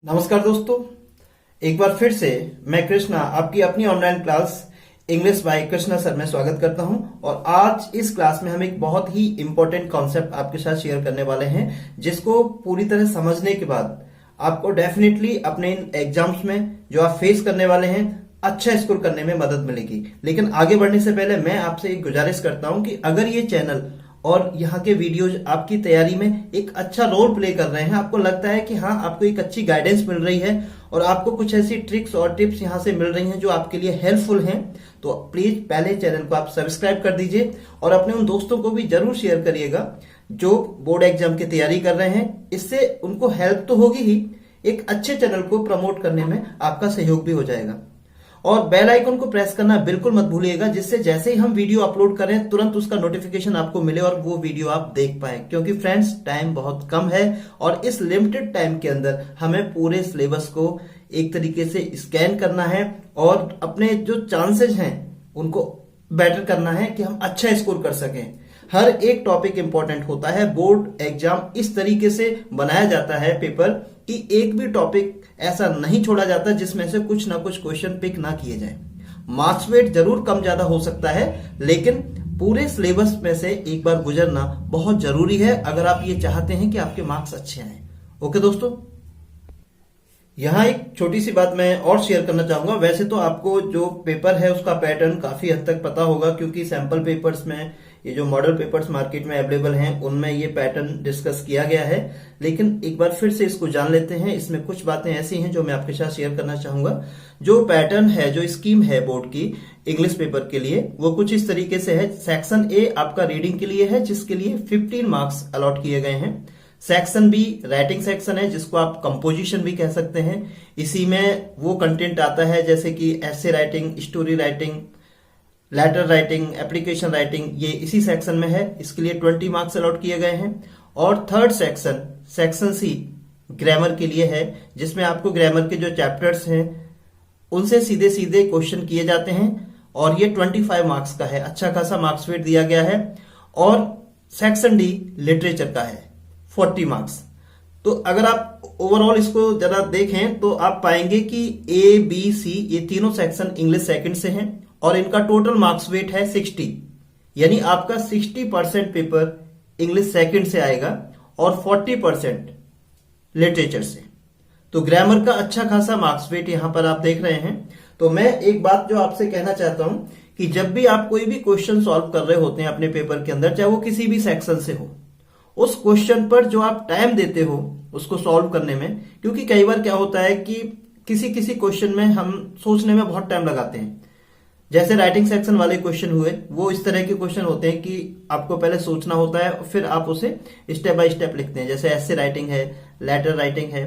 नमस्कार दोस्तों, एक बार फिर से मैं कृष्णा आपकी अपनी online class English by Krishna sir में स्वागत करता हूं। और आज इस क्लास में हम एक बहुत ही इंपॉर्टेंट कॉन्सेप्ट आपके साथ शेयर करने वाले हैं, जिसको पूरी तरह समझने के बाद आपको डेफिनेटली अपने इन एग्जाम्स में जो आप फेस करने वाले हैं अच्छा स्कोर करने में मदद मिलेगी। लेकिन आगे बढ़ने से पहले मैं आपसे एक गुजारिश करता हूं कि अगर ये चैनल और यहाँ के वीडियोज आपकी तैयारी में एक अच्छा रोल प्ले कर रहे हैं, आपको लगता है कि हाँ आपको एक अच्छी गाइडेंस मिल रही है और आपको कुछ ऐसी ट्रिक्स और टिप्स यहाँ से मिल रही हैं जो आपके लिए हेल्पफुल हैं, तो प्लीज पहले चैनल को आप सब्सक्राइब कर दीजिए और अपने उन दोस्तों को भी जरूर शेयर करिएगा जो बोर्ड एग्जाम की तैयारी कर रहे हैं। इससे उनको हेल्प तो होगी ही, एक अच्छे चैनल को प्रमोट करने में आपका सहयोग भी हो जाएगा। और बेल आइकन को प्रेस करना बिल्कुल मत भूलिएगा, जिससे जैसे ही हम वीडियो अपलोड करें तुरंत उसका नोटिफिकेशन आपको मिले और वो वीडियो आप देख पाए। क्योंकि फ्रेंड्स टाइम बहुत कम है और इस लिमिटेड टाइम के अंदर हमें पूरे सिलेबस को एक तरीके से स्कैन करना है और अपने जो चांसेस हैं उनको बेटर करना है कि हम अच्छा स्कोर कर सकें। हर एक टॉपिक इंपॉर्टेंट होता है। बोर्ड एग्जाम इस तरीके से बनाया जाता है पेपर कि एक भी टॉपिक ऐसा नहीं छोड़ा जाता जिसमें से कुछ ना कुछ क्वेश्चन पिक ना किए जाए। मार्क्स वेट जरूर कम ज्यादा हो सकता है, लेकिन पूरे सिलेबस में से एक बार गुजरना बहुत जरूरी है अगर आप ये चाहते हैं कि आपके मार्क्स अच्छे आए। ओके दोस्तों, यहाँ एक छोटी सी बात मैं और शेयर करना चाहूंगा। वैसे तो आपको जो पेपर है उसका पैटर्न काफी हद तक पता होगा, क्योंकि सैंपल पेपर्स में ये जो मॉडल पेपर्स मार्केट में अवेलेबल हैं उनमें ये पैटर्न डिस्कस किया गया है। लेकिन एक बार फिर से इसको जान लेते हैं। इसमें कुछ बातें ऐसी हैं जो मैं आपके साथ शेयर करना चाहूंगा। जो पैटर्न है, जो स्कीम है बोर्ड की इंग्लिश पेपर के लिए, वो कुछ इस तरीके से है। सेक्शन ए आपका रीडिंग के लिए है, जिसके लिए 15 मार्क्स अलॉट किए गए हैं। सेक्शन बी राइटिंग सेक्शन है, जिसको आप कंपोजिशन भी कह सकते हैं। इसी में वो कंटेंट आता है जैसे कि essay writing, story writing, letter writing, application writing, ये इसी सेक्शन में है। इसके लिए 20 मार्क्स अलॉट किए गए हैं। और third section, section C grammar के लिए है, जिसमें आपको ग्रामर के जो चैप्टर्स हैं उनसे सीधे सीधे क्वेश्चन किए जाते हैं और ये 25 मार्क्स का है। अच्छा खासा मार्क्स वेट दिया गया है। और सेक्शन डी लिटरेचर का है, 40 मार्क्स। तो अगर आप ओवरऑल इसको जरा देखें तो आप पाएंगे कि ए बी सी ये तीनों सेक्शन इंग्लिश सेकंड से हैं और इनका टोटल मार्क्स वेट है 60, यानी आपका 60% पेपर इंग्लिश सेकंड से आएगा और 40% लिटरेचर से। तो ग्रामर का अच्छा खासा मार्क्स वेट यहां पर आप देख रहे हैं। तो मैं एक बात जो आपसे कहना चाहता हूं कि जब भी आप कोई भी क्वेश्चन सॉल्व कर रहे होते हैं अपने पेपर के अंदर, चाहे वो किसी भी सेक्शन से हो, उस क्वेश्चन पर जो आप टाइम देते हो उसको सॉल्व करने में, क्योंकि कई बार क्या होता है कि किसी किसी क्वेश्चन में हम सोचने में बहुत टाइम लगाते हैं। जैसे राइटिंग सेक्शन वाले क्वेश्चन हुए, वो इस तरह के क्वेश्चन होते हैं कि आपको पहले सोचना होता है फिर आप उसे स्टेप बाय स्टेप लिखते हैं। जैसे ऐसे राइटिंग है, लेटर राइटिंग है।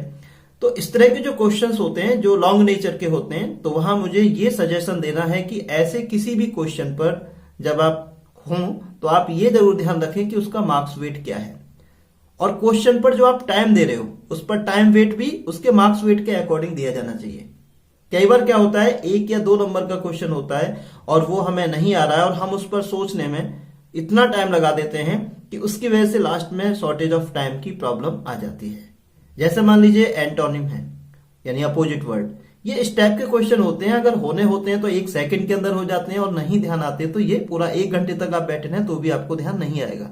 तो इस तरह के जो क्वेश्चंस होते हैं जो लॉन्ग नेचर के होते हैं, तो वहां मुझे ये सजेशन देना है कि ऐसे किसी भी क्वेश्चन पर जब आप हों तो आप ये जरूर ध्यान रखें कि उसका मार्क्स वेट क्या है, और क्वेश्चन पर जो आप टाइम दे रहे हो उस पर टाइम वेट भी उसके मार्क्स वेट के अकॉर्डिंग दिया जाना चाहिए। कई बार क्या होता है, 1 या 2 नंबर का क्वेश्चन होता है और वो हमें नहीं आ रहा है और हम उस पर सोचने में इतना टाइम लगा देते हैं कि उसकी वजह से लास्ट में शॉर्टेज ऑफ टाइम की प्रॉब्लम आ जाती है। जैसे मान लीजिए एंटोनिम है, यानी अपोजिट वर्ड। ये इस टाइप के क्वेश्चन होते हैं, अगर होने होते हैं तो 1 सेकंड के अंदर हो जाते हैं और नहीं ध्यान आते तो ये पूरा 1 घंटे तक आप बैठे हैं तो भी आपको ध्यान नहीं आएगा।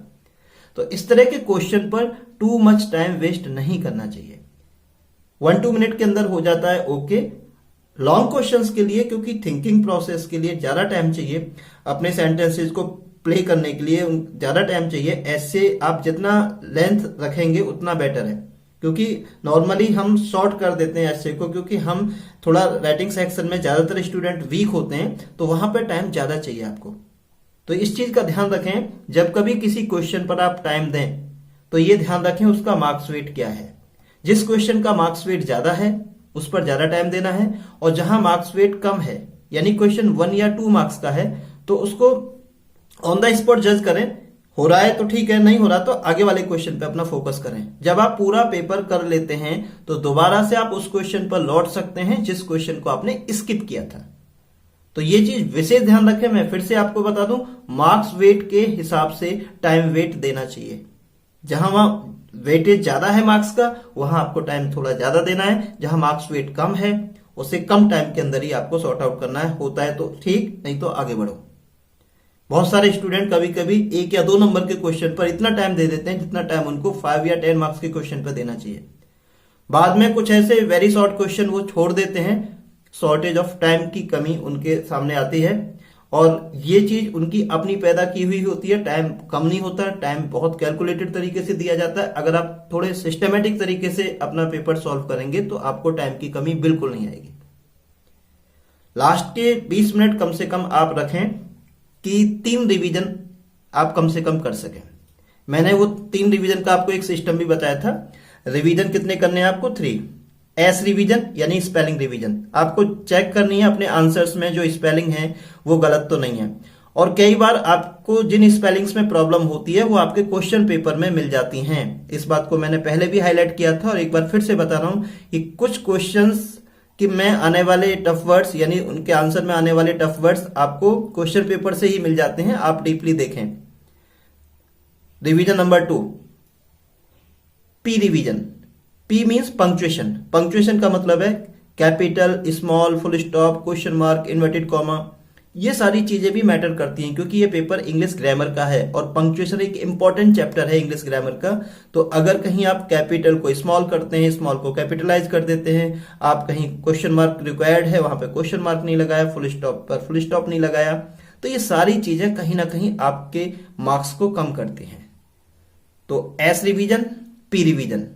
तो इस तरह के क्वेश्चन पर टू मच टाइम वेस्ट नहीं करना चाहिए। 1-2 मिनट के अंदर हो जाता है, ओके। लॉन्ग क्वेश्चंस के लिए, क्योंकि थिंकिंग प्रोसेस के लिए ज्यादा टाइम चाहिए, अपने सेंटेंसेस को प्ले करने के लिए ज्यादा टाइम चाहिए। ऐसे आप जितना लेंथ रखेंगे उतना बेटर है, क्योंकि नॉर्मली हम शॉर्ट कर देते हैं ऐसे को, क्योंकि हम थोड़ा राइटिंग सेक्शन में ज्यादातर स्टूडेंट वीक होते हैं तो वहां पर टाइम ज्यादा चाहिए आपको। तो इस चीज का ध्यान रखें, जब कभी किसी क्वेश्चन पर आप टाइम दें तो ये ध्यान रखें उसका मार्क्स वेट क्या है। जिस क्वेश्चन का मार्क्स वेट ज्यादा है उस पर ज्यादा टाइम देना है, और जहां मार्क्स वेट कम है, यानी क्वेश्चन 1 या 2 मार्क्स का है, तो उसको ऑन द स्पॉट जज करें। हो रहा है तो ठीक है, नहीं हो रहा तो आगे वाले क्वेश्चन पे अपना फोकस करें। जब आप पूरा पेपर कर लेते हैं तो दोबारा से आप उस क्वेश्चन पर लौट सकते हैं जिस क्वेश्चन को आपने स्किप किया था। तो ये चीज विशेष ध्यान रखें। मैं फिर से आपको बता दूं, मार्क्स वेट के हिसाब से टाइम वेट देना चाहिए। जहां वहां वेटेज ज्यादा है मार्क्स का, वहां आपको टाइम थोड़ा ज्यादा देना है। जहां मार्क्स वेट कम है उससे कम टाइम के अंदर ही आपको सॉर्ट आउट करना है। होता है तो ठीक, नहीं तो आगे बढ़ो। बहुत सारे स्टूडेंट कभी कभी 1 या 2 नंबर के क्वेश्चन पर इतना टाइम दे देते हैं जितना टाइम उनको 5 या 10 मार्क्स के क्वेश्चन पर देना चाहिए। बाद में कुछ ऐसे वेरी शॉर्ट क्वेश्चन वो छोड़ देते हैं, शॉर्टेज ऑफ टाइम की कमी उनके सामने आती है, और ये चीज उनकी अपनी पैदा की हुई होती है। टाइम कम नहीं होता, टाइम बहुत कैलकुलेटेड तरीके से दिया जाता है। अगर आप थोड़े सिस्टमेटिक तरीके से अपना पेपर सॉल्व करेंगे तो आपको टाइम की कमी बिल्कुल नहीं आएगी। लास्ट के 20 मिनट कम से कम आप रखें कि 3 रिवीजन आप कम से कम कर सकें। मैंने वो 3 रिवीजन का आपको एक सिस्टम भी बताया था। रिवीजन कितने करने हैं आपको? 3। एस रिवीजन यानी स्पेलिंग रिवीजन, आपको चेक करनी है अपने आंसर्स में जो स्पेलिंग है वो गलत तो नहीं है। और कई बार आपको जिन स्पेलिंग्स में प्रॉब्लम होती है वो आपके क्वेश्चन पेपर में मिल जाती हैं। इस बात को मैंने पहले भी हाईलाइट किया था और एक बार फिर से बता रहा हूं कि कुछ क्वेश्चंस कि मैं आने वाले टफ वर्ड्स यानी उनके आंसर में आने वाले टफ वर्ड्स आपको क्वेश्चन पेपर से ही मिल जाते हैं, आप डीपली देखें। Revision number 2, P revision. P means punctuation. Punctuation का मतलब है capital, small, full stop, question mark, inverted comma, ये सारी चीजें भी मैटर करती हैं क्योंकि ये पेपर इंग्लिश ग्रामर का है और पंक्चुएशन एक इंपॉर्टेंट चैप्टर है इंग्लिश ग्रामर का। तो अगर कहीं आप कैपिटल को स्मॉल करते हैं, स्मॉल को कैपिटलाइज कर देते हैं, आप कहीं क्वेश्चन मार्क रिक्वायर्ड है वहां पे क्वेश्चन मार्क नहीं लगाया, फुल स्टॉप पर फुल स्टॉप नहीं लगाया, तो ये सारी चीजें कहीं ना कहीं आपके मार्क्स को कम करती हैं। तो एस रिवीजन, पी रिवीजन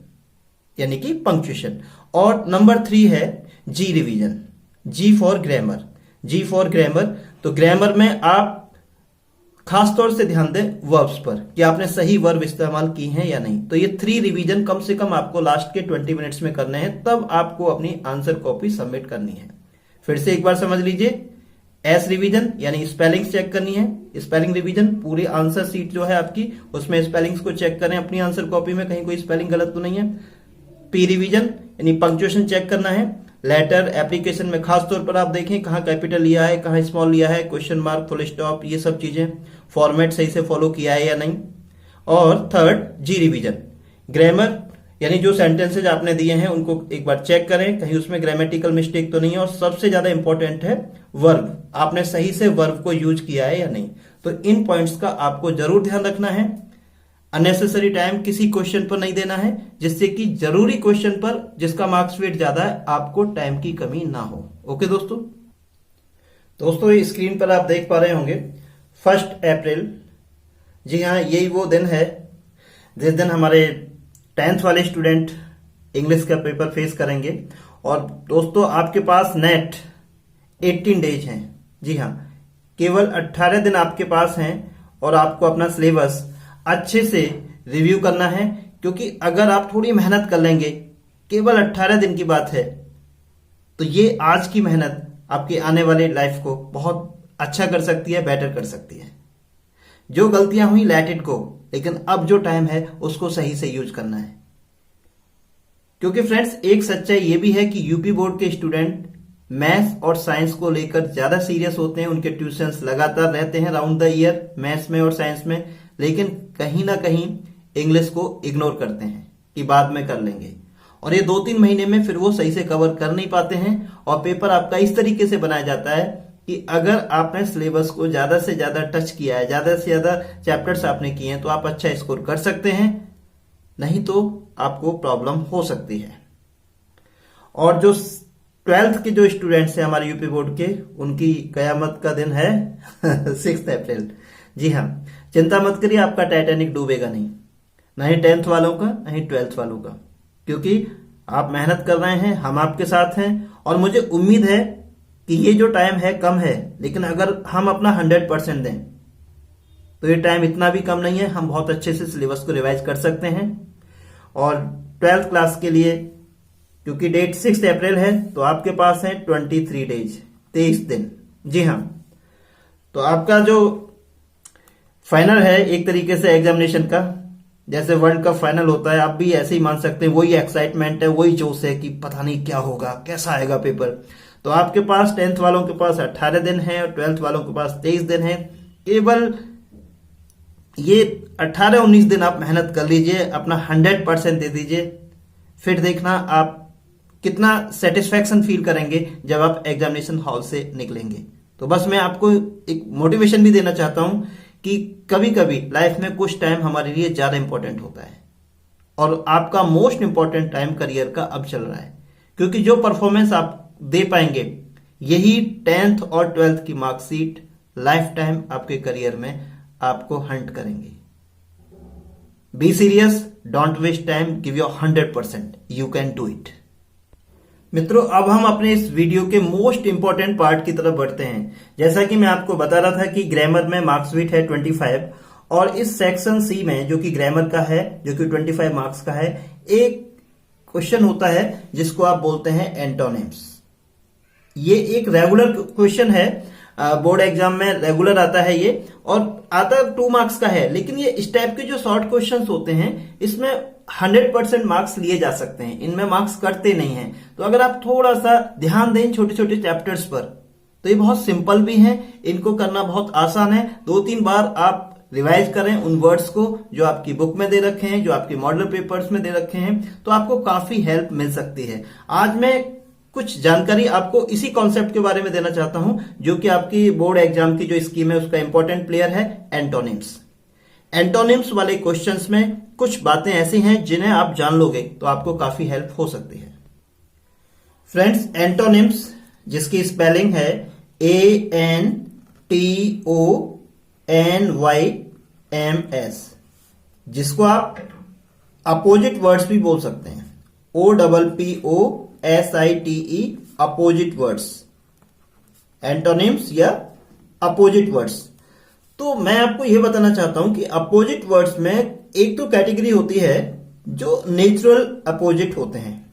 यानी कि पंक्चुएशन। और नंबर 3 है जी revision, G for grammar. G for grammar, तो ग्रामर में आप खास तौर से ध्यान दें वर्ब्स पर कि आपने सही वर्ब इस्तेमाल की हैं या नहीं। तो ये 3 रिवीजन कम से कम आपको लास्ट के 20 मिनट्स में करने हैं, तब आपको अपनी आंसर कॉपी सबमिट करनी है। फिर से एक बार समझ लीजिए, एस रिवीजन यानी स्पेलिंग्स चेक करनी है, स्पेलिंग रिवीजन पूरी आंसर सीट जो है आपकी उसमें स्पेलिंग्स को चेक करें अपनी आंसर कॉपी में, कहीं कोई स्पेलिंग गलत तो नहीं है। पी रिवीजन यानी पंक्चुएशन चेक करना है। लेटर एप्लीकेशन में खास तौर पर आप देखें कहां कैपिटल लिया है, कहां स्मॉल लिया है, क्वेश्चन मार्क, फुल स्टॉप, ये सब चीजें फॉर्मेट सही से फॉलो किया है या नहीं। और थर्ड जी रिवीजन, ग्रामर यानी जो सेंटेंसेज आपने दिए हैं उनको एक बार चेक करें कहीं उसमें ग्रामेटिकल मिस्टेक तो नहीं है। और सबसे ज्यादा इंपॉर्टेंट है वर्ब, आपने सही से वर्ब को यूज किया है या नहीं। तो इन पॉइंट्स का आपको जरूर ध्यान रखना है। अननेसेसरी टाइम किसी क्वेश्चन पर नहीं देना है, जिससे कि जरूरी क्वेश्चन पर जिसका मार्क्स वेट ज्यादा है आपको टाइम की कमी ना हो। ओके दोस्तों ये स्क्रीन पर आप देख पा रहे होंगे 1 अप्रैल। जी हाँ, यही वो दिन है जिस दिन हमारे 10th वाले स्टूडेंट इंग्लिश का पेपर फेस करेंगे। और दोस्तों आपके पास नेट 18 डेज हैं। जी हाँ, केवल 18 दिन आपके पास हैं और आपको अपना सिलेबस अच्छे से रिव्यू करना है, क्योंकि अगर आप थोड़ी मेहनत कर लेंगे, केवल 18 दिन की बात है, तो ये आज की मेहनत आपकी आने वाली लाइफ को बहुत अच्छा कर सकती है, बेटर कर सकती है। जो गलतियां हुई लेट इट गो, लेकिन अब जो टाइम है उसको सही से यूज करना है। क्योंकि फ्रेंड्स एक सच्चाई ये भी है कि यूपी बोर्ड के स्टूडेंट मैथ्स और साइंस को लेकर ज्यादा सीरियस होते हैं। उनके ट्यूशंस लगातार रहते हैं राउंड द ईयर मैथ्स में और साइंस में, लेकिन कहीं ना कहीं इंग्लिश को इग्नोर करते हैं कि बाद में कर लेंगे। और ये 2-3 महीने में फिर वो सही से कवर कर नहीं पाते हैं और पेपर आपका इस तरीके से बनाया जाता है कि अगर आपने सिलेबस को ज्यादा से ज्यादा टच किया है, ज्यादा से ज्यादा चैप्टर्स आपने किए हैं, तो आप अच्छा स्कोर कर सकते हैं, नहीं तो आपको प्रॉब्लम हो सकती है। और जो 12th के जो स्टूडेंट्स हैं हमारे यूपी बोर्ड के, उनकी कयामत का दिन है 6 अप्रैल। जी हाँ, चिंता मत करिए, आपका टाइटैनिक डूबेगा नहीं, ना ही 10th वालों का ना ही 12th वालों का, क्योंकि आप मेहनत कर रहे हैं, हम आपके साथ हैं। और मुझे उम्मीद है कि ये जो टाइम है कम है, लेकिन अगर हम अपना 100% दें तो ये टाइम इतना भी कम नहीं है, हम बहुत अच्छे से सिलेबस को रिवाइज कर सकते हैं। और 12th क्लास के लिए क्योंकि डेट 6 अप्रैल है तो आपके पास है 23 डेज, 23 दिन। जी हाँ, तो आपका जो फाइनल है एक तरीके से एग्जामिनेशन का, जैसे वर्ल्ड कप फाइनल होता है, आप भी ऐसे ही मान सकते हैं, वही एक्साइटमेंट है, वही जोश है कि पता नहीं क्या होगा, कैसा आएगा पेपर। तो आपके पास 10th वालों के पास 18 दिन है और 12th वालों के पास 23 दिन है। केवल ये 18-19 दिन आप मेहनत कर लीजिए, अपना 100% दे दीजिए, फिर देखना आप कितना सेटिस्फैक्शन फील करेंगे जब आप एग्जामिनेशन हॉल से निकलेंगे। तो बस मैं आपको एक मोटिवेशन भी देना चाहता हूं कि कभी कभी लाइफ में कुछ टाइम हमारे लिए ज्यादा इंपॉर्टेंट होता है, और आपका मोस्ट इंपॉर्टेंट टाइम करियर का अब चल रहा है, क्योंकि जो परफॉर्मेंस आप दे पाएंगे यही 10th और 12th की मार्कशीट लाइफ टाइम आपके करियर में आपको हंट करेंगे। Be serious, don't waste time, give your 100%, you can do it. मित्रों, अब हम अपने इस वीडियो के मोस्ट इंपॉर्टेंट पार्ट की तरफ बढ़ते हैं। जैसा कि मैं आपको बता रहा था कि ग्रामर में मार्क्सशीट है 25, और इस सेक्शन सी में जो कि ग्रामर का है, जो कि 25 मार्क्स का है, एक क्वेश्चन होता है जिसको आप बोलते हैं एंटोनिम्स। ये एक रेगुलर क्वेश्चन है, बोर्ड एग्जाम में रेगुलर आता है ये, और आता 2 मार्क्स का है, लेकिन ये इस टाइप के जो शॉर्ट क्वेश्चंस होते हैं इसमें 100% मार्क्स लिए जा सकते हैं, इनमें मार्क्स कटते नहीं हैं। तो अगर आप थोड़ा सा ध्यान दें छोटे छोटे चैप्टर्स पर, तो ये बहुत सिंपल भी हैं, इनको करना बहुत आसान है। 2-3 बार आप रिवाइज करें उन वर्ड्स को जो आपकी बुक में दे रखे हैं, जो आपके मॉडल पेपर्स में दे रखे हैं, तो आपको काफी हेल्प मिल सकती है। आज मैं कुछ जानकारी आपको इसी कॉन्सेप्ट के बारे में देना चाहता हूं, जो कि आपकी बोर्ड एग्जाम की जो स्कीम है उसका इंपॉर्टेंट प्लेयर है, एंटोनिम्स। एंटोनिम्स वाले क्वेश्चंस में कुछ बातें ऐसी हैं जिन्हें आप जान लोगे तो आपको काफी हेल्प हो सकती है। फ्रेंड्स, एंटोनिम्स जिसकी स्पेलिंग है ANTONYMS, जिसको आप अपोजिट वर्ड्स भी बोल सकते हैं, OPPOSITE, अपोजिट वर्ड्स, एंटोनिम्स या अपोजिट वर्ड्स। तो मैं आपको यह बताना चाहता हूं कि अपोजिट वर्ड्स में एक तो कैटेगरी होती है जो नेचुरल अपोजिट होते हैं।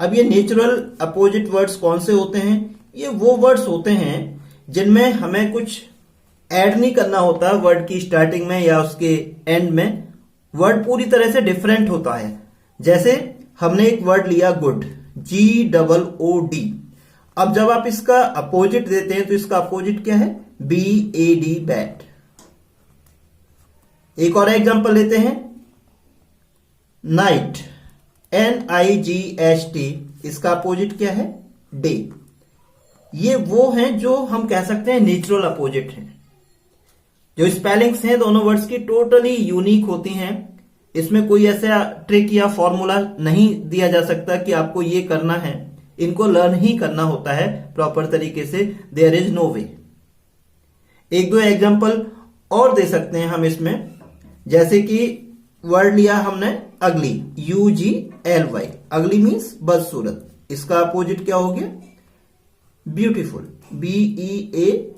अब ये नेचुरल अपोजिट वर्ड्स कौन से होते हैं? ये वो वर्ड्स होते हैं जिनमें हमें कुछ ऐड नहीं करना होता वर्ड की स्टार्टिंग में या उसके एंड में, वर्ड पूरी तरह से डिफरेंट होता है। जैसे हमने एक वर्ड लिया गुड, GOOD। अब जब आप इसका अपोजिट देते हैं तो इसका अपोजिट क्या है? BAD, bad. एक और एग्जांपल लेते हैं, नाइट, NIGHT, इसका अपोजिट क्या है? डे। ये वो हैं जो हम कह सकते हैं नेचुरल अपोजिट हैं। जो स्पेलिंग्स हैं दोनों वर्ड्स की टोटली यूनिक होती हैं, इसमें कोई ऐसा ट्रिक या फॉर्मूला नहीं दिया जा सकता कि आपको ये करना है, इनको लर्न ही करना होता है प्रॉपर तरीके से, there is no way. 1-2 example और दे सकते हैं हम इसमें, जैसे कि वर्ड लिया हमने अगली, UGLY, अगली मीन्स बदसूरत, इसका अपोजिट क्या हो गया? Beautiful, BEAUTIFUL।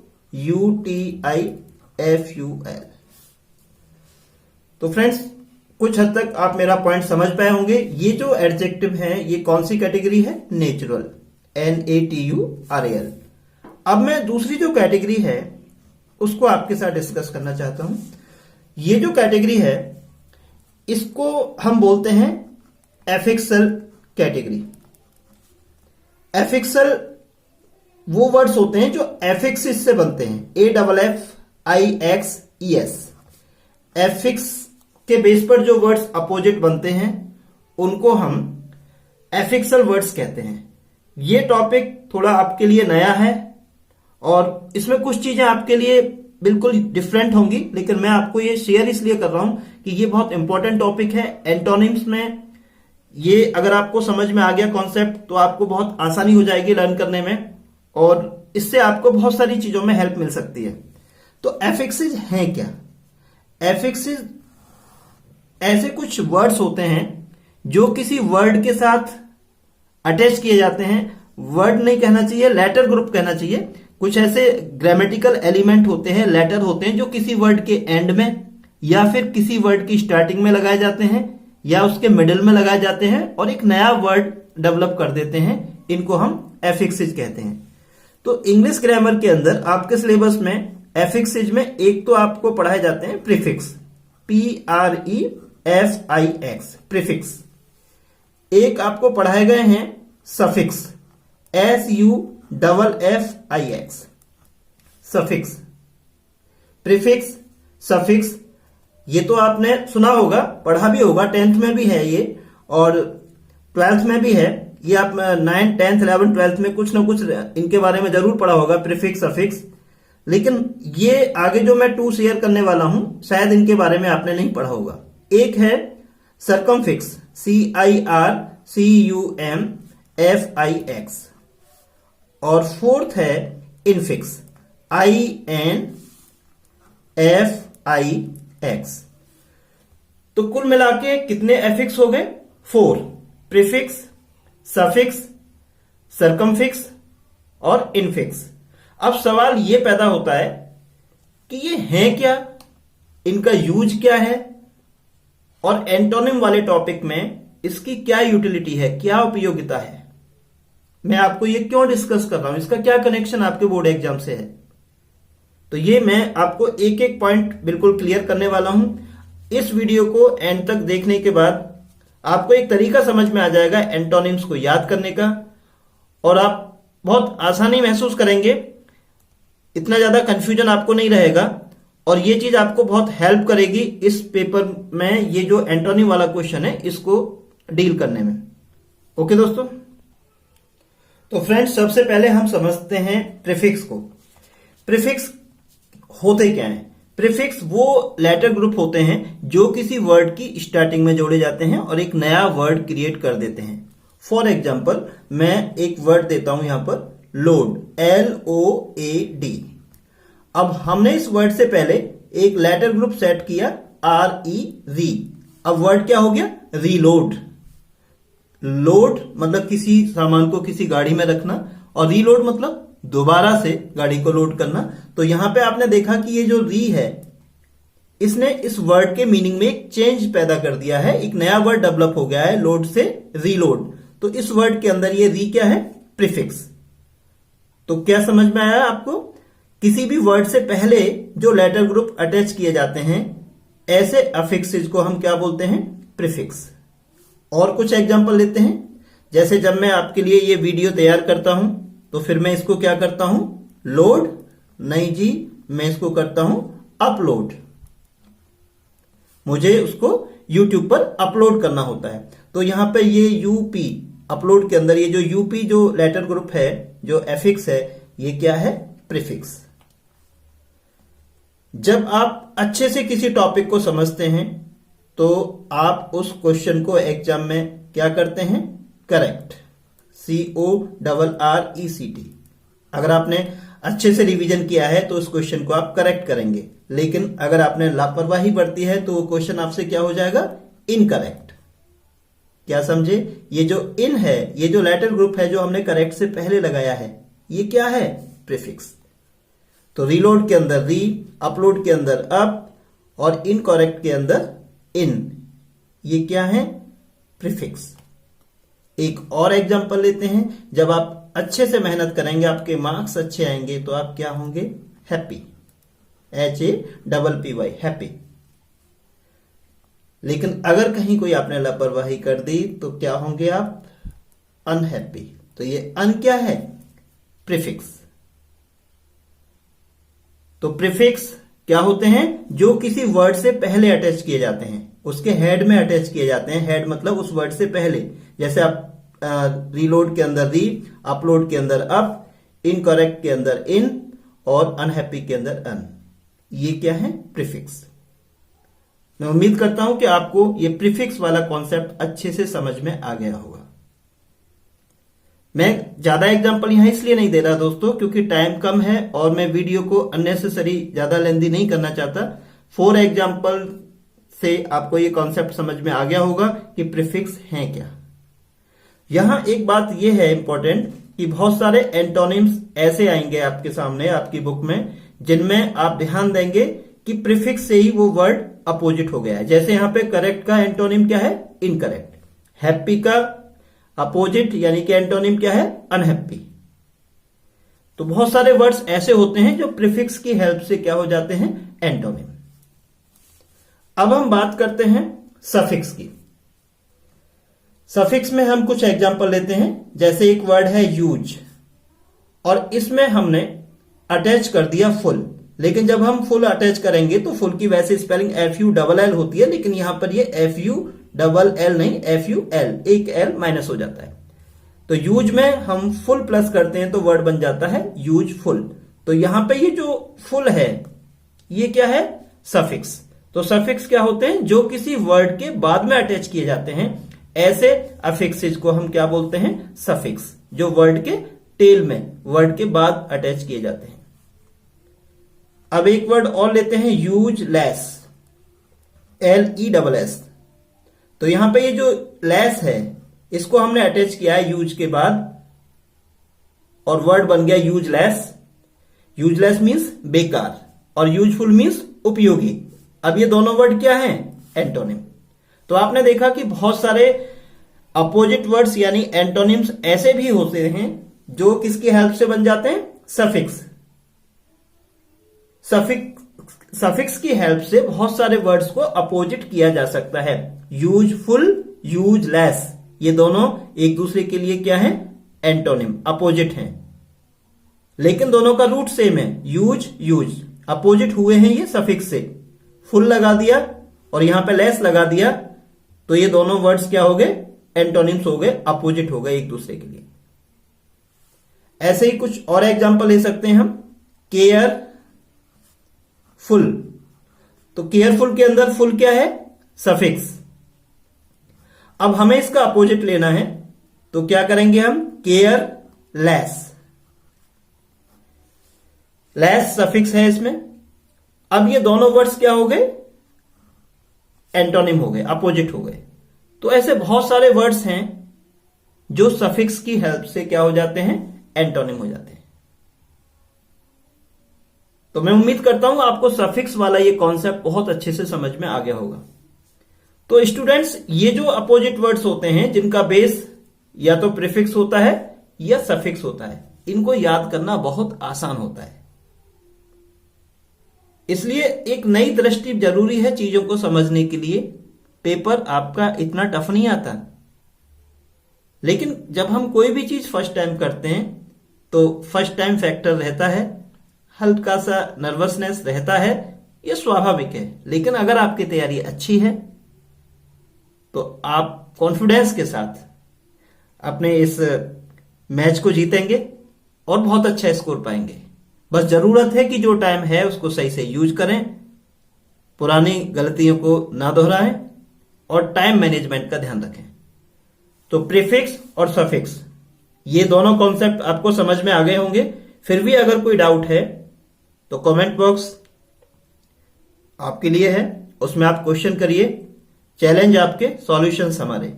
तो फ्रेंड्स, कुछ हद तक आप मेरा पॉइंट समझ पाए होंगे। ये जो एडजेक्टिव है ये कौन सी कैटेगरी है? Natural, NATURAL। अब मैं दूसरी जो कैटेगरी है उसको आपके साथ डिस्कस करना चाहता हूं। ये जो कैटेगरी है इसको हम बोलते हैं एफिक्सल कैटेगरी। एफिक्सल वो वर्ड्स होते हैं जो एफिक्सिस से बनते हैं, AFFIXES। एफिक्स के बेस पर जो वर्ड्स अपोजिट बनते हैं उनको हम एफिक्सल वर्ड्स कहते हैं। ये टॉपिक थोड़ा आपके लिए नया है और इसमें कुछ चीजें आपके लिए बिल्कुल डिफरेंट होंगी, लेकिन मैं आपको ये शेयर इसलिए कर रहा हूं कि ये बहुत इंपॉर्टेंट टॉपिक है। एंटोनिम्स में ये अगर आपको समझ में आ गया कॉन्सेप्ट तो आपको बहुत आसानी हो जाएगी लर्न करने में, और इससे आपको बहुत सारी चीजों में हेल्प मिल सकती है। तो एफिक्सिस हैं क्या? एफिक्सिस ऐसे कुछ वर्ड्स होते हैं जो किसी वर्ड के साथ अटैच किए जाते हैं। वर्ड नहीं कहना चाहिए, लेटर ग्रुप कहना चाहिए। कुछ ऐसे ग्रामेटिकल एलिमेंट होते हैं, लेटर होते हैं, जो किसी वर्ड के एंड में या फिर किसी वर्ड की स्टार्टिंग में लगाए जाते हैं या उसके मिडिल में लगाए जाते हैं और एक नया वर्ड डेवलप कर देते हैं। इनको हम एफिक्सिस कहते हैं। तो इंग्लिश ग्रामर के अंदर आपके सिलेबस में एफिक्सिस में एक तो आपको पढ़ाए जाते हैं प्रीफिक्स, PREFIX, प्रीफिक्स। एक आपको पढ़ाए गए हैं suffix, SUFFIX, suffix. Prefix, suffix, ये तो आपने सुना होगा, पढ़ा भी होगा, 10th में भी है ये और 12th में भी है। ये आप 9th 10th 11th 12th में कुछ ना कुछ इनके बारे में जरूर पढ़ा होगा, प्रीफिक्स सफिक्स। लेकिन ये आगे जो मैं 2 शेयर करने वाला हूं शायद इनके बारे में आपने नहीं पढ़ा होगा। एक है सरकमफिक्स, CIRCUMFIX, और फोर्थ है इनफिक्स, INFIX। तो कुल मिला के कितने एफिक्स हो गए? 4, प्रीफिक्स, सफिक्स, सरकमफिक्स और इनफिक्स। अब सवाल ये पैदा होता है कि ये हैं क्या, इनका यूज क्या है, और एंटोनिम वाले टॉपिक में इसकी क्या यूटिलिटी है, क्या उपयोगिता है, मैं आपको ये क्यों डिस्कस कर रहा हूं, इसका क्या कनेक्शन आपके बोर्ड एग्जाम से है। तो ये मैं आपको एक एक पॉइंट बिल्कुल क्लियर करने वाला हूं। इस वीडियो को एंड तक देखने के बाद आपको एक तरीका समझ में आ जाएगा एंटोनिम्स को याद करने का, और आप बहुत आसानी महसूस करेंगे, इतना ज्यादा कंफ्यूजन आपको नहीं रहेगा, और ये चीज आपको बहुत हेल्प करेगी इस पेपर में, ये जो एंटोनिम वाला क्वेश्चन है इसको डील करने में। ओके दोस्तों, तो फ्रेंड्स सबसे पहले हम समझते हैं प्रीफिक्स को। प्रीफिक्स होते क्या हैं? प्रीफिक्स वो लेटर ग्रुप होते हैं जो किसी वर्ड की स्टार्टिंग में जोड़े जाते हैं और एक नया वर्ड क्रिएट कर देते हैं। फॉर एग्जाम्पल मैं एक वर्ड देता हूं यहां पर, लोड, LOAD। अब हमने इस वर्ड से पहले एक लेटर ग्रुप सेट किया, RE। अब वर्ड क्या हो गया? रीलोड। लोड मतलब किसी सामान को किसी गाड़ी में रखना, और रीलोड मतलब दोबारा से गाड़ी को लोड करना। तो यहां पे आपने देखा कि ये जो री है, इसने इस वर्ड के मीनिंग में एक चेंज पैदा कर दिया है, एक नया वर्ड डेवलप हो गया है, लोड से रीलोड। तो इस वर्ड के अंदर ये री क्या है? प्रीफिक्स। तो क्या समझ में आया आपको? किसी भी वर्ड से पहले जो लेटर ग्रुप अटैच किए जाते हैं, ऐसे अफिक्सेस को हम क्या बोलते हैं? प्रीफिक्स। और कुछ एग्जांपल लेते हैं। जैसे जब मैं आपके लिए ये वीडियो तैयार करता हूं तो फिर मैं इसको क्या करता हूं? लोड नहीं जी, मैं इसको करता हूं अपलोड। मुझे उसको YouTube पर अपलोड करना होता है। तो यहां पे ये UP अपलोड के अंदर ये जो UP जो लेटर ग्रुप है, जो एफिक्स है, ये क्या है? प्रीफिक्स। जब आप अच्छे से किसी टॉपिक को समझते हैं तो आप उस क्वेश्चन को एग्जाम में क्या करते हैं? Correct, CORRECT। अगर आपने अच्छे से रिवीजन किया है तो उस क्वेश्चन को आप करेक्ट करेंगे, लेकिन अगर आपने लापरवाही बरती है तो वो क्वेश्चन आपसे क्या हो जाएगा? इनकरेक्ट। क्या समझे? ये जो इन है, ये जो लेटर ग्रुप है जो हमने करेक्ट से पहले लगाया है, ये क्या है? प्रीफिक्स। तो रीलोड के अंदर री, अपलोड के अंदर अप, और इनकरेक्ट के अंदर इन, ये क्या है? प्रीफिक्स। एक और एग्जांपल लेते हैं। जब आप अच्छे से मेहनत करेंगे, आपके मार्क्स अच्छे आएंगे, तो आप क्या होंगे? Happy, HAPPY, happy. लेकिन अगर कहीं कोई आपने लापरवाही कर दी तो क्या होंगे आप? अनहैप्पी। तो ये अन क्या है? प्रीफिक्स। तो प्रीफिक्स क्या होते हैं? जो किसी वर्ड से पहले अटैच किए जाते हैं, उसके हेड में अटैच किए जाते हैं। हेड मतलब उस वर्ड से पहले। जैसे आप रीलोड के अंदर री, अपलोड के अंदर अप, इनकरेक्ट के अंदर इन, और अनहैप्पी के अंदर अन। ये क्या है? प्रीफिक्स। मैं उम्मीद करता हूं कि आपको ये प्रीफिक्स वाला कॉन्सेप्ट अच्छे से समझ में आ गया होगा। मैं ज्यादा एग्जांपल यहां इसलिए नहीं दे रहा दोस्तों, क्योंकि टाइम कम है और मैं वीडियो को अननेसेसरी ज्यादा लेंदी नहीं करना चाहता। 4 एग्जांपल से आपको ये कॉन्सेप्ट समझ में आ गया होगा कि प्रीफिक्स हैं क्या। यहां एक बात यह है इंपॉर्टेंट कि बहुत सारे एंटोनिम्स ऐसे आएंगे आपके सामने आपकी बुक में, जिनमें आप ध्यान देंगे कि प्रीफिक्स से ही वो वर्ड अपोजिट हो गया है। जैसे यहां पे करेक्ट का एंटोनिम क्या है? इनकरेक्ट। हैप्पी का अपोजिट यानी कि एंटोनिम क्या है? अनहैप्पी। तो बहुत सारे वर्ड्स ऐसे होते हैं जो प्रीफिक्स की हेल्प से क्या हो जाते हैं? एंटोनिम। अब हम बात करते हैं सफिक्स की। सफिक्स में हम कुछ एग्जांपल लेते हैं। जैसे एक वर्ड है यूज, और इसमें हमने अटैच कर दिया फुल। लेकिन जब हम फुल अटैच करेंगे तो फुल की वैसे स्पेलिंग FULL होती है, लेकिन यहां पर ये FULL नहीं, FUL, एक L माइनस हो जाता है। तो यूज में हम फुल प्लस करते हैं तो वर्ड बन जाता है यूजफुल। तो यहां पे ये जो फुल है ये क्या है, सफिक्स। तो सफिक्स क्या होते हैं, जो किसी वर्ड के बाद में अटैच किए जाते हैं। ऐसे अफिक्सेस को हम क्या बोलते हैं, सफिक्स, जो वर्ड के टेल में, वर्ड के बाद अटैच किए जाते हैं। अब एक वर्ड और लेते हैं, यूजलेस, LESS। तो यहां पे ये जो लेस है इसको हमने अटैच किया है यूज के बाद और वर्ड बन गया यूजलेस। यूजलेस मीन्स बेकार और यूजफुल मीन्स उपयोगी। अब ये दोनों वर्ड क्या हैं, एंटोनिम। तो आपने देखा कि बहुत सारे अपोजिट वर्ड्स यानी एंटोनिम्स ऐसे भी होते हैं जो किसकी हेल्प से बन जाते हैं, सफिक्स। सफिक्स की हेल्प से बहुत सारे वर्ड्स को अपोजिट किया जा सकता है। यूजफुल, यूजलेस, ये दोनों एक दूसरे के लिए क्या है, एंटोनिम, अपोजिट हैं, लेकिन दोनों का रूट सेम है, यूज। अपोजिट हुए हैं ये सफिक्स से। फुल लगा दिया और यहां पे लेस लगा दिया तो ये दोनों वर्ड्स क्या हो गए, एंटोनिम्स हो गए, अपोजिट हो गए एक दूसरे के लिए। ऐसे ही कुछ और एग्जांपल ले सकते हैं हम, केयरफुल। तो केयरफुल के अंदर फुल क्या है, सफिक्स। अब हमें इसका अपोजिट लेना है तो क्या करेंगे हम, केयरलेस। लेस सफिक्स है इसमें। अब ये दोनों वर्ड्स क्या हो गए, एंटोनिम हो गए, अपोजिट हो गए। तो ऐसे बहुत सारे वर्ड्स हैं जो सफिक्स की हेल्प से क्या हो जाते हैं, एंटोनिम हो जाते हैं। तो मैं उम्मीद करता हूं आपको सफिक्स वाला ये कॉन्सेप्ट बहुत अच्छे से समझ में आ गया होगा। तो स्टूडेंट्स, ये जो अपोजिट वर्ड्स होते हैं जिनका बेस या तो प्रीफिक्स होता है या सफिक्स होता है, इनको याद करना बहुत आसान होता है। इसलिए एक नई दृष्टि जरूरी है चीजों को समझने के लिए। पेपर आपका इतना टफ नहीं आता, लेकिन जब हम कोई भी चीज फर्स्ट टाइम करते हैं तो फर्स्ट टाइम फैक्टर रहता है, हल्का सा नर्वसनेस रहता है, ये स्वाभाविक है। लेकिन अगर आपकी तैयारी अच्छी है तो आप कॉन्फिडेंस के साथ अपने इस मैच को जीतेंगे और बहुत अच्छा स्कोर पाएंगे। बस जरूरत है कि जो टाइम है उसको सही से यूज करें, पुरानी गलतियों को ना दोहराएं और टाइम मैनेजमेंट का ध्यान रखें। तो प्रीफिक्स और सफिक्स, ये दोनों कॉन्सेप्ट आपको समझ में आ गए होंगे। फिर भी अगर कोई डाउट है तो कमेंट बॉक्स आपके लिए है, उसमें आप क्वेश्चन करिए। चैलेंज आपके, सॉल्यूशंस हमारे।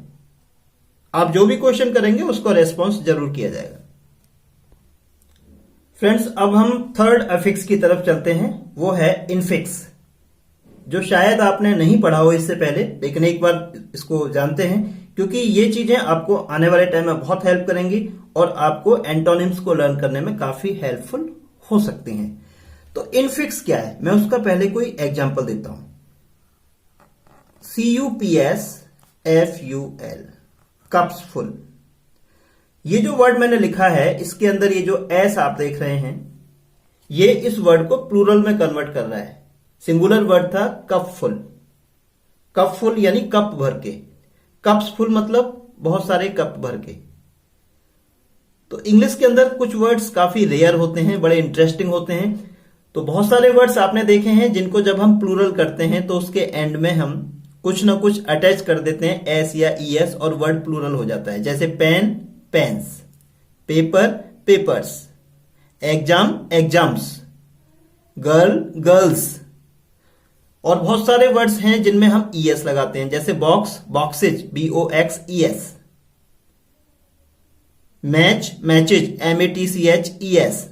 आप जो भी क्वेश्चन करेंगे उसको रेस्पॉन्स जरूर किया जाएगा। फ्रेंड्स, अब हम थर्ड अफिक्स की तरफ चलते हैं, वो है इनफिक्स, जो शायद आपने नहीं पढ़ा हो इससे पहले, लेकिन एक बार इसको जानते हैं क्योंकि ये चीजें आपको आने वाले टाइम में बहुत हेल्प करेंगी और आपको एंटोनिम्स को लर्न करने में काफी हेल्पफुल हो सकती हैं। तो इनफिक्स क्या है, मैं उसका पहले कोई एग्जांपल देता हूं। CUPSFUL, cups full. ये जो वर्ड मैंने लिखा है इसके अंदर ये जो एस आप देख रहे हैं, ये इस वर्ड को प्लूरल में कन्वर्ट कर रहा है। सिंगुलर वर्ड था कप फुल, कप फुल यानी कप भर के, कप्स फुल मतलब बहुत सारे कप भर के। तो इंग्लिश के अंदर कुछ वर्ड्स काफी रेयर होते हैं, बड़े इंटरेस्टिंग होते हैं। तो बहुत सारे वर्ड्स आपने देखे हैं जिनको जब हम प्लूरल करते हैं तो उसके एंड में हम कुछ ना कुछ अटैच कर देते हैं, एस या ईएस, और वर्ड प्लूरल हो जाता है। जैसे pen, pens, paper, papers, exam, exams, girl, girls. और बहुत सारे वर्ड्स हैं जिनमें हम ईएस लगाते हैं, जैसे box, boxes, BOXES, match, matches, MATCHES।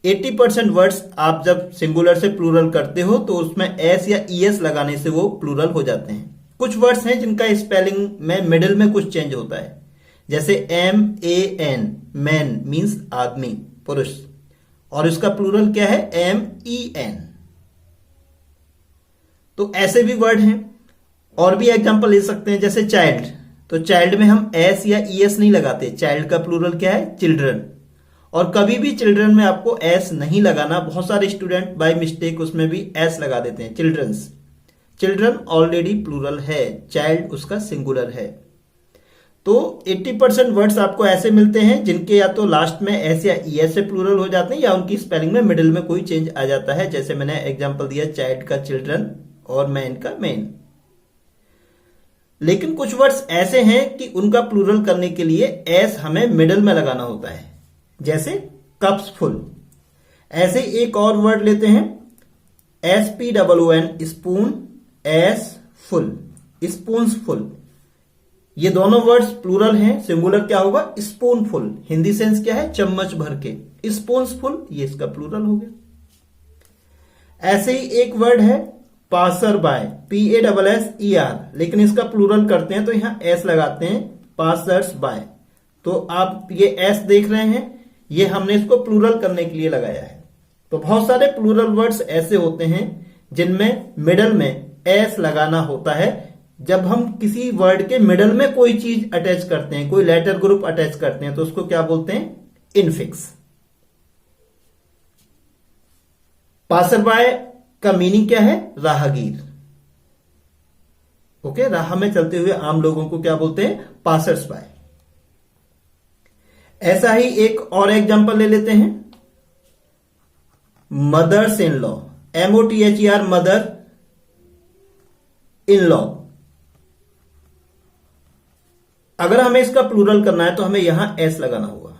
80% words आप जब सिंगुलर से प्लूरल करते हो तो उसमें एस या ईएस लगाने से वो प्लूरल हो जाते हैं। कुछ वर्ड्स हैं जिनका स्पेलिंग में मिडिल में कुछ चेंज होता है, जैसे MAN, मैन मीन्स आदमी, पुरुष, और इसका प्लूरल क्या है, MEN। तो ऐसे भी वर्ड हैं। और भी एग्जांपल ले सकते हैं, जैसे चाइल्ड। तो चाइल्ड में हम एस या ईएस नहीं लगाते, चाइल्ड का प्लूरल क्या है, चिल्ड्रन। और कभी भी चिल्ड्रन में आपको एस नहीं लगाना। बहुत सारे स्टूडेंट बाय मिस्टेक उसमें भी एस लगा देते हैं। चिल्ड्रंस, चिल्ड्रन ऑलरेडी प्लूरल है, चाइल्ड उसका सिंगुलर है। तो 80% वर्ड्स आपको ऐसे मिलते हैं जिनके या तो लास्ट में एस या ई एस से प्लूरल हो जाते हैं, या उनकी स्पेलिंग में मिडिल में कोई चेंज आ जाता है। जैसे मैंने एग्जांपल दिया चाइल्ड का चिल्ड्रन और मैन का मैन। लेकिन कुछ वर्ड्स ऐसे हैं कि उनका प्लूरल करने के लिए एस हमें मिडिल में लगाना होता है, जैसे कप्स फुल। ऐसे एक और वर्ड लेते हैं SPOON, spoon, S full, spoons full. ये दोनों वर्ड्स प्लूरल हैं। सिंगुलर क्या होगा? Spoon full. हिंदी सेंस क्या है? चम्मच भर के। स्पून्स फुल, ये इसका प्लूरल हो गया। ऐसे ही एक वर्ड है पासर बाय, PASSER, लेकिन इसका प्लूरल करते हैं तो यहां एस लगाते हैं, पासर्स बाय। तो आप ये एस देख रहे हैं, ये हमने इसको प्लूरल करने के लिए लगाया है। तो बहुत सारे प्लूरल वर्ड्स ऐसे होते हैं जिनमें मिडल में एस लगाना होता है। जब हम किसी वर्ड के मिडल में कोई चीज अटैच करते हैं, कोई लेटर ग्रुप अटैच करते हैं, तो उसको क्या बोलते हैं? इनफिक्स। पासर बाय का मीनिंग क्या है? राहगीर। ओके, राह में चलते हुए आम लोगों को क्या बोलते हैं? Passers bye. ऐसा ही एक और एग्जांपल ले लेते हैं, mothers in law, MOTHER, mother in law. अगर हमें इसका प्लूरल करना है तो हमें यहां एस लगाना होगा।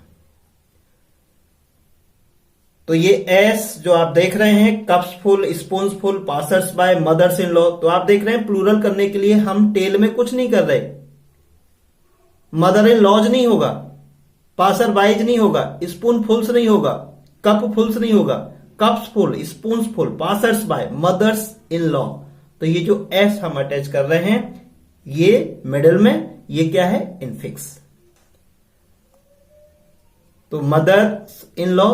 तो ये एस जो आप देख रहे हैं, cups full, spoons full, passers bye, mother's in law, तो आप देख रहे हैं प्लूरल करने के लिए हम टेल में कुछ नहीं कर रहे। मदर इन लॉज नहीं होगा, पासर बाइज नहीं होगा, स्पून फुल्स नहीं होगा, कप फुल्स नहीं होगा, cups full, spoons full, passers bye, mother's in law. तो ये जो एस हम अटैच कर रहे हैं, ये मिडिल में, ये क्या है? इनफिक्स। तो मदर्स इन लॉ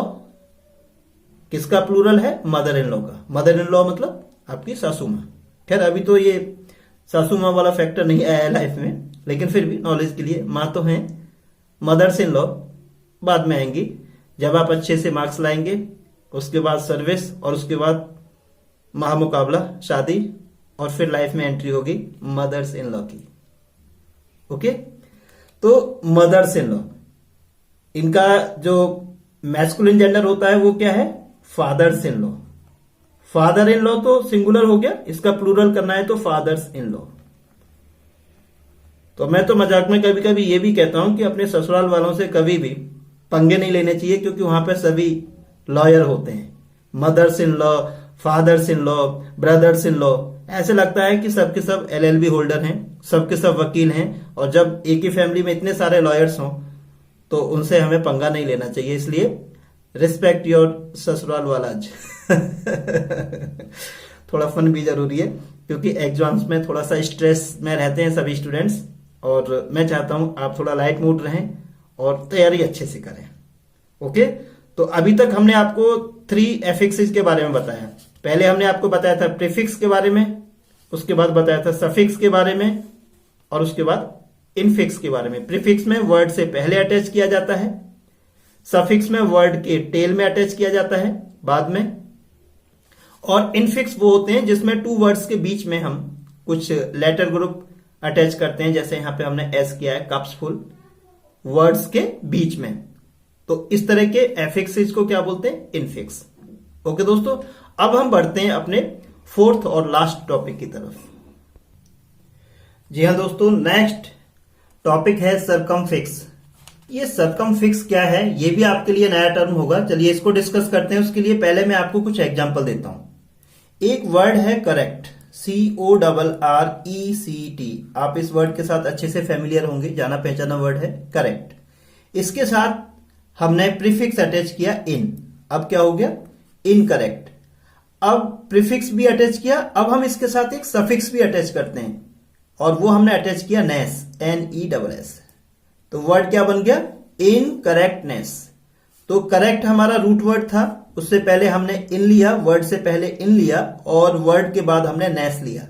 किसका प्लूरल है? मदर इन लॉ का। मदर इन लॉ मतलब आपकी सासू मां। खैर अभी तो ये सासू मां वाला फैक्टर नहीं आया है लाइफ में, लेकिन फिर भी नॉलेज के लिए मां तो हैं। मदर्स इन लॉ बाद में आएंगी, जब आप अच्छे से मार्क्स लाएंगे, उसके बाद सर्विस, और उसके बाद महामुकाबला, शादी, और फिर लाइफ में एंट्री होगी मदर्स इन लॉ की। ओके, तो मदर्स इन लॉ, इनका जो मैस्कुलिन जेंडर होता है वो क्या है? Fathers in law. Father in law तो सिंगुलर हो गया, इसका प्लूरल करना है तो फादर्स इन लॉ। तो मैं तो मजाक में कभी कभी ये भी कहता हूं कि अपने ससुराल वालों से कभी भी पंगे नहीं लेने चाहिए, क्योंकि वहां पे सभी लॉयर होते हैं। Mothers in law, fathers in law, brothers in law, ऐसे लगता है कि सबके सब LLB होल्डर हैं, सबके सब वकील हैं। और जब एक ही फैमिली में इतने सारे लॉयर्स हों तो उनसे हमें पंगा नहीं लेना चाहिए। इसलिए रिस्पेक्ट योर ससुराल वालाज। थोड़ा फन भी जरूरी है, क्योंकि एग्जाम्स में थोड़ा सा स्ट्रेस में रहते हैं सभी स्टूडेंट्स, और मैं चाहता हूं आप थोड़ा लाइट मूड रहें और तैयारी अच्छे से करें। ओके, तो अभी तक हमने आपको 3 एफिक्सेस के बारे में बताया। पहले हमने आपको बताया था प्रीफिक्स के बारे में, उसके बाद बताया था सफिक्स के बारे में, और उसके बाद इनफिक्स के बारे में। प्रीफिक्स में वर्ड से पहले अटैच किया जाता है, सफिक्स में वर्ड के टेल में अटैच किया जाता है बाद में, और इनफिक्स वो होते हैं जिसमें 2 वर्ड्स के बीच में हम कुछ लेटर ग्रुप अटैच करते हैं। जैसे यहां पे हमने एस किया है, कप्स फुल, वर्ड्स के बीच में। तो इस तरह के एफिक्सेस को क्या बोलते हैं? इनफिक्स। ओके दोस्तों, अब हम बढ़ते हैं अपने 4th और लास्ट टॉपिक की तरफ। जी हाँ दोस्तों, नेक्स्ट टॉपिक है सरकमफिक्स। ये सरकमफिक्स क्या है, ये भी आपके लिए नया टर्म होगा। चलिए इसको डिस्कस करते हैं। उसके लिए पहले मैं आपको कुछ एग्जांपल देता हूं। एक वर्ड है करेक्ट, CORRECT। आप इस वर्ड के साथ अच्छे से फेमिलियर होंगे, जाना पहचाना वर्ड है करेक्ट। इसके साथ हमने प्रीफिक्स अटैच किया इन, अब क्या हो गया? इनकरेक्ट। अब प्रीफिक्स भी अटैच किया, अब हम इसके साथ एक सफिक्स भी अटैच करते हैं, और वो हमने अटैच किया नेस, NESS। तो वर्ड क्या बन गया? इनकरेक्टनेस। तो करेक्ट हमारा रूट वर्ड था, उससे पहले हमने इन लिया, वर्ड से पहले इन लिया, और वर्ड के बाद हमने नेस लिया।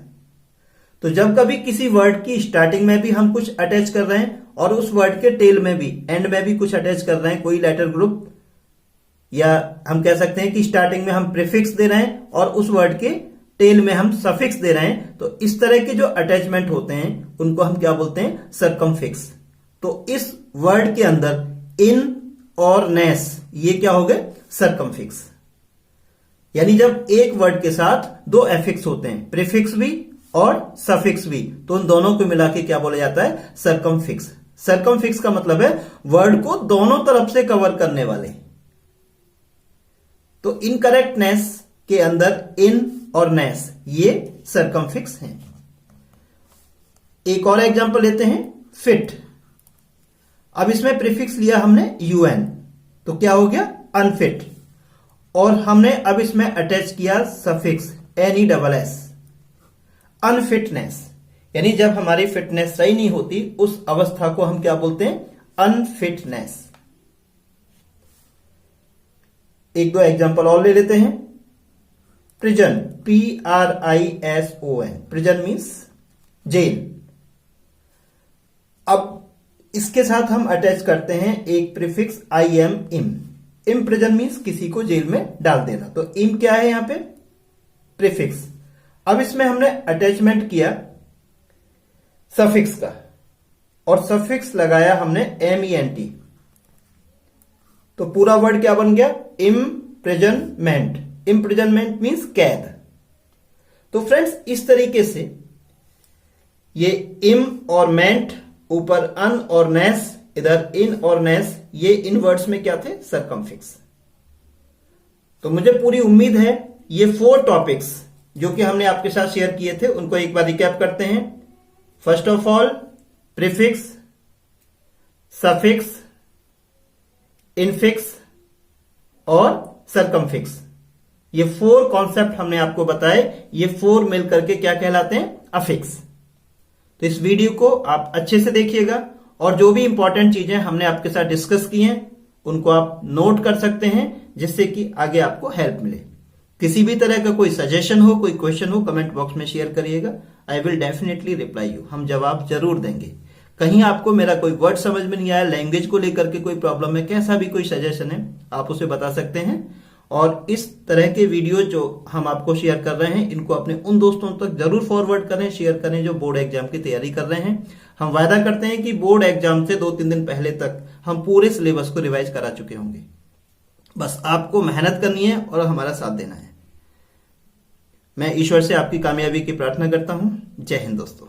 तो जब कभी किसी वर्ड की स्टार्टिंग में भी हम कुछ अटैच कर रहे हैं, और उस वर्ड के टेल में भी, एंड में भी कुछ अटैच कर रहे हैं, कोई लेटर ग्रुप, या हम कह सकते हैं कि स्टार्टिंग में हम प्रीफिक्स दे रहे हैं और उस वर्ड के टेल में हम सफिक्स दे रहे हैं, तो इस तरह के जो अटैचमेंट होते हैं उनको हम क्या बोलते हैं, सरकमफिक्स। तो इस वर्ड के अंदर इन और नेस ये क्या हो गए, सरकमफिक्स। यानी जब एक वर्ड के साथ दो एफिक्स होते हैं, प्रीफिक्स भी और सफिक्स भी, तो उन दोनों को मिला के क्या बोला जाता है, सरकमफिक्स। सरकमफिक्स का मतलब है वर्ड को दोनों तरफ से कवर करने वाले। तो इनकरेक्टनेस के अंदर इन और नेस ये सरकमफिक्स हैं। एक और एग्जांपल लेते हैं, फिट। अब इसमें प्रीफिक्स लिया हमने यूएन, तो क्या हो गया, अनफिट। और हमने अब इसमें अटैच किया सफिक्स NESS, अनफिटनेस। यानी जब हमारी फिटनेस सही नहीं होती उस अवस्था को हम क्या बोलते हैं, अनफिटनेस। एक दो एग्जांपल और ले लेते हैं। Prison, PRISON, prison means jail. अब इसके साथ हम अटैच करते हैं एक prefix IM, im prison means किसी को जेल में डाल देना। तो इम क्या है यहां पे, प्रीफिक्स। अब इसमें हमने अटैचमेंट किया सफिक्स का और सफिक्स लगाया हमने MENT, तो पूरा वर्ड क्या बन गया, इम्प्रिजनमेंट। इम्प्रिजनमेंट मीन्स कैद। तो फ्रेंड्स इस तरीके से ये इम और मेंट, ऊपर अन और नेस, इधर इन और नेस, ये इन वर्ड्स में क्या थे, सरकमफिक्स। तो मुझे पूरी उम्मीद है ये 4 टॉपिक्स जो कि हमने आपके साथ शेयर किए थे उनको एक बार रिकैप करते हैं। First of all prefix, suffix, infix और सरकमफिक्स, ये 4 कॉन्सेप्ट हमने आपको बताए। ये 4 मिलकर के क्या कहलाते हैं, अफिक्स। तो इस वीडियो को आप अच्छे से देखिएगा और जो भी इंपॉर्टेंट चीजें हमने आपके साथ डिस्कस की हैं उनको आप नोट कर सकते हैं, जिससे कि आगे आपको हेल्प मिले। किसी भी तरह का कोई सजेशन हो, कोई क्वेश्चन हो, कमेंट बॉक्स में शेयर करिएगा। I will definitely reply you, हम जवाब जरूर देंगे। कहीं आपको मेरा कोई वर्ड समझ में नहीं आया, लैंग्वेज को लेकर के कोई प्रॉब्लम है, कैसा भी कोई सजेशन है, आप उसे बता सकते हैं। और इस तरह के वीडियो जो हम आपको शेयर कर रहे हैं इनको अपने उन दोस्तों तक जरूर फॉरवर्ड करें, शेयर करें जो बोर्ड एग्जाम की तैयारी कर रहे हैं। हम वायदा करते हैं कि बोर्ड एग्जाम से 2-3 दिन पहले तक हम पूरे सिलेबस को रिवाइज करा चुके होंगे। बस आपको मेहनत करनी है और हमारा साथ देना है। मैं ईश्वर से आपकी कामयाबी की प्रार्थना करता हूं। जय हिंद दोस्तों।